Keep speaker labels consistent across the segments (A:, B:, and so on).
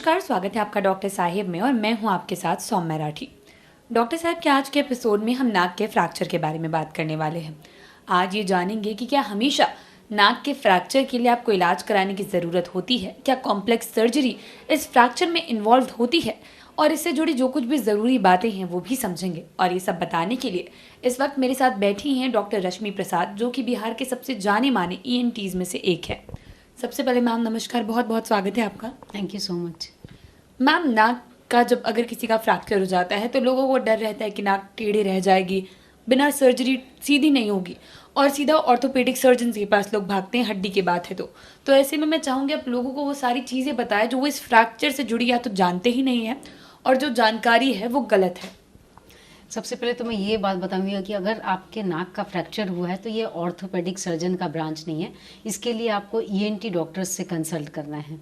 A: नमस्कार, स्वागत है आपका डॉक्टर साहिब में और मैं हूं आपके साथ सौम्या राठी। डॉक्टर साहब के आज के एपिसोड में हम नाक के फ्रैक्चर के बारे में बात करने वाले हैं। आज ये जानेंगे कि क्या हमेशा नाक के फ्रैक्चर के लिए आपको इलाज कराने की ज़रूरत होती है, क्या कॉम्प्लेक्स सर्जरी इस फ्रैक्चर में इन्वॉल्व होती है और इससे जुड़ी जो कुछ भी ज़रूरी बातें हैं वो भी समझेंगे। और ये सब बताने के लिए इस वक्त मेरे साथ बैठी हैं डॉक्टर रश्मि प्रसाद, जो कि बिहार के सबसे जाने माने ENTs में से एक है। सबसे पहले मैम नमस्कार, बहुत बहुत स्वागत है आपका।
B: Thank you so much.
A: Ma'am, नाक का जब अगर किसी का फ्रैक्चर हो जाता है तो लोगों को डर रहता है कि नाक टेढ़ी रह जाएगी, बिना सर्जरी सीधी नहीं होगी और सीधा ऑर्थोपेडिक सर्जन के पास लोग भागते हैं, हड्डी की बात है तो ऐसे में मैं चाहूँगी आप लोगों को वो सारी चीज़ें बताएं जो वो इस फ्रैक्चर से जुड़ी या तो जानते ही नहीं है और जो जानकारी है वो गलत है।
B: सबसे पहले तो मैं ये बात बताऊंगी कि अगर आपके नाक का फ्रैक्चर हुआ है तो ये ऑर्थोपेडिक सर्जन का ब्रांच नहीं है। इसके लिए आपको ENT डॉक्टर्स से कंसल्ट करना है।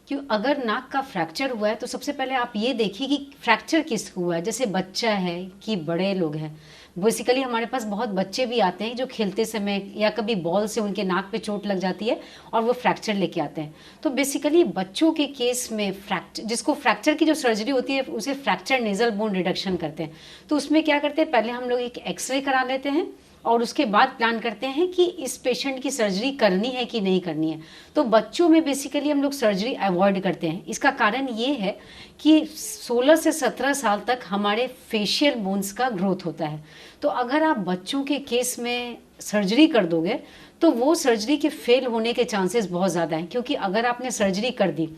B: क्यों, अगर नाक का फ्रैक्चर हुआ है तो सबसे पहले आप ये देखिए कि फ्रैक्चर किसको हुआ है, जैसे बच्चा है कि बड़े लोग हैं। बेसिकली हमारे पास बहुत बच्चे भी आते हैं जो खेलते समय या कभी बॉल से उनके नाक पे चोट लग जाती है और वो फ्रैक्चर लेके आते हैं। तो बेसिकली बच्चों के केस में जिसको फ्रैक्चर की जो सर्जरी होती है उसे फ्रैक्चर नेजल बोन रिडक्शन करते हैं। तो उसमें क्या करते हैं, पहले हम लोग एक एक्सरे करा लेते हैं और उसके बाद प्लान करते हैं कि इस पेशेंट की सर्जरी करनी है कि नहीं करनी है। तो बच्चों में बेसिकली हम लोग सर्जरी अवॉइड करते हैं। इसका कारण ये है कि 16 से 17 साल तक हमारे फेशियल बोन्स का ग्रोथ होता है। तो अगर आप बच्चों के केस में सर्जरी कर दोगे तो वो सर्जरी के फेल होने के चांसेस बहुत ज़्यादा हैं, क्योंकि अगर आपने सर्जरी कर दी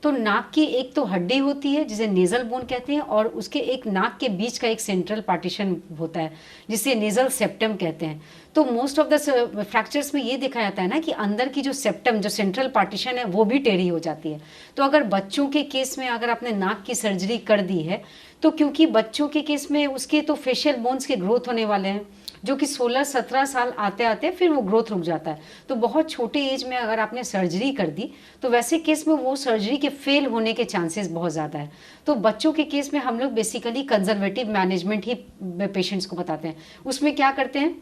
B: तो नाक की एक तो हड्डी होती है जिसे नेजल बोन कहते हैं और उसके एक नाक के बीच का एक सेंट्रल पार्टीशन होता है जिसे नेजल सेप्टम कहते हैं। तो मोस्ट ऑफ द फ्रैक्चर्स में ये देखा जाता है ना कि अंदर की जो सेप्टम, जो सेंट्रल पार्टीशन है, वो भी टेढ़ी हो जाती है। तो अगर बच्चों के केस में अगर आपने नाक की सर्जरी कर दी है तो क्योंकि बच्चों के केस में उसके तो फेशियल बोन्स के ग्रोथ होने वाले हैं जो कि 16-17 साल आते आते फिर वो ग्रोथ रुक जाता है। तो बहुत छोटे एज में अगर आपने सर्जरी कर दी तो वैसे केस में वो सर्जरी के फेल होने के चांसेस बहुत ज़्यादा है। तो बच्चों के केस में हम लोग बेसिकली कंजर्वेटिव मैनेजमेंट ही पेशेंट्स को बताते हैं। उसमें क्या करते हैं,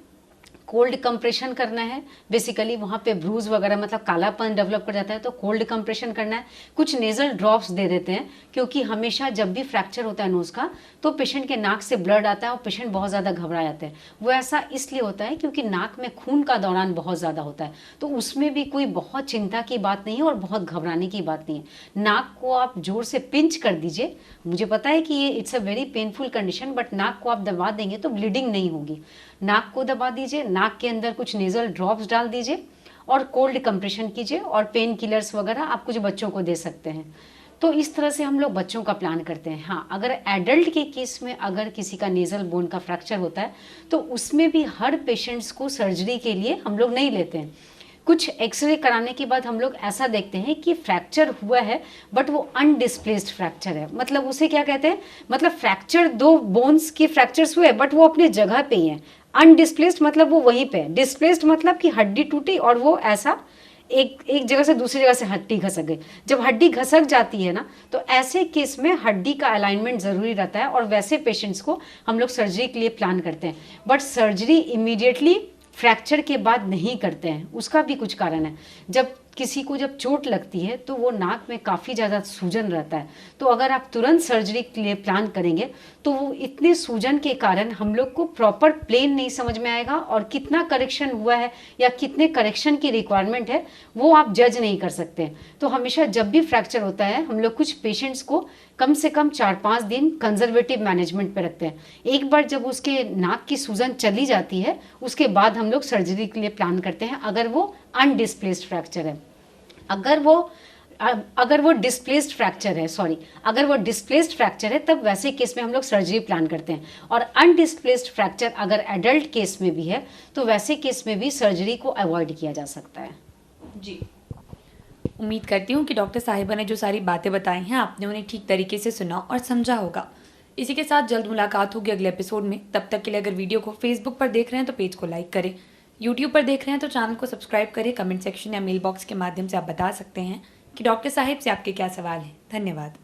B: कोल्ड कंप्रेशन करना है। बेसिकली वहाँ पे ब्रूज वगैरह मतलब कालापन डेवलप कर जाता है तो कोल्ड कंप्रेशन करना है। कुछ नेजल ड्रॉप्स दे देते हैं, क्योंकि हमेशा जब भी फ्रैक्चर होता है नोज का तो पेशेंट के नाक से ब्लड आता है और पेशेंट बहुत ज़्यादा घबरा जाते हैं। वो ऐसा इसलिए होता है क्योंकि नाक में खून का दौरान बहुत ज़्यादा होता है। तो उसमें भी कोई बहुत चिंता की बात नहीं है और बहुत घबराने की बात नहीं है। नाक को आप जोर से पिंच कर दीजिए। मुझे पता है कि ये it's a very painful condition, but नाक को आप दबा देंगे तो ब्लीडिंग नहीं होगी। नाक को दबा दीजिए, नाक के अंदर कुछ नेजल ड्रॉप्स डाल दीजिए और कोल्ड कंप्रेशन कीजिए और पेन किलर्स वगैरह आप कुछ बच्चों को दे सकते हैं। तो इस तरह से हम लोग बच्चों का प्लान करते हैं। हाँ, अगर एडल्ट के केस में अगर किसी का नेजल बोन का फ्रैक्चर होता है तो उसमें भी हर पेशेंट्स को सर्जरी के लिए हम लोग नहीं लेते हैं। कुछ एक्सरे कराने के बाद हम लोग ऐसा देखते हैं कि फ्रैक्चर हुआ है बट वो अनडिस्प्लेस्ड फ्रैक्चर है। मतलब उसे क्या कहते हैं, मतलब फ्रैक्चर दो बोन्स के फ्रैक्चर्स हुए बट वो अपने जगह पे ही है। अनडिस्प्लेस्ड मतलब वो वहीं पे है, डिस्प्लेस्ड मतलब कि हड्डी टूटी और वो ऐसा एक जगह से दूसरी जगह से हड्डी खसक गई। जब हड्डी खसक जाती है ना तो ऐसे केस में हड्डी का अलाइनमेंट ज़रूरी रहता है और वैसे पेशेंट्स को हम लोग सर्जरी के लिए प्लान करते हैं। बट सर्जरी इमीडिएटली फ्रैक्चर के बाद नहीं करते हैं, उसका भी कुछ कारण है। जब किसी को जब चोट लगती है तो वो नाक में काफ़ी ज़्यादा सूजन रहता है। तो अगर आप तुरंत सर्जरी के लिए प्लान करेंगे तो वो इतने सूजन के कारण हम लोग को प्रॉपर प्लेन नहीं समझ में आएगा और कितना करेक्शन हुआ है या कितने करेक्शन की रिक्वायरमेंट है वो आप जज नहीं कर सकते। तो हमेशा जब भी फ्रैक्चर होता है हम लोग कुछ पेशेंट्स को कम से कम 4-5 दिन कंजर्वेटिव मैनेजमेंट पे रखते हैं। एक बार जब उसके नाक की सूजन चली जाती है उसके बाद हम लोग सर्जरी के लिए प्लान करते हैं, अगर वो अनडिस्प्लेस्ड फ्रैक्चर है। अगर वो डिस्प्लेस्ड फ्रैक्चर है, अगर वो डिस्प्लेस्ड फ्रैक्चर है तब वैसे केस में हम लोग सर्जरी प्लान करते हैं। और अनडिस्प्लेस्ड फ्रैक्चर अगर एडल्ट केस में भी है तो वैसे केस में भी सर्जरी को अवॉइड किया जा सकता है।
A: जी, उम्मीद करती हूँ कि डॉक्टर साहिबा ने जो सारी बातें बताई हैं आपने उन्हें ठीक तरीके से सुना और समझा होगा। इसी के साथ जल्द मुलाकात होगी अगले एपिसोड में। तब तक के लिए अगर वीडियो को फेसबुक पर देख रहे हैं तो पेज को लाइक करें, यूट्यूब पर देख रहे हैं तो चैनल को सब्सक्राइब करें। कमेंट सेक्शन या मेल बॉक्स के माध्यम से आप बता सकते हैं कि डॉक्टर साहिब से आपके क्या सवाल हैं। धन्यवाद।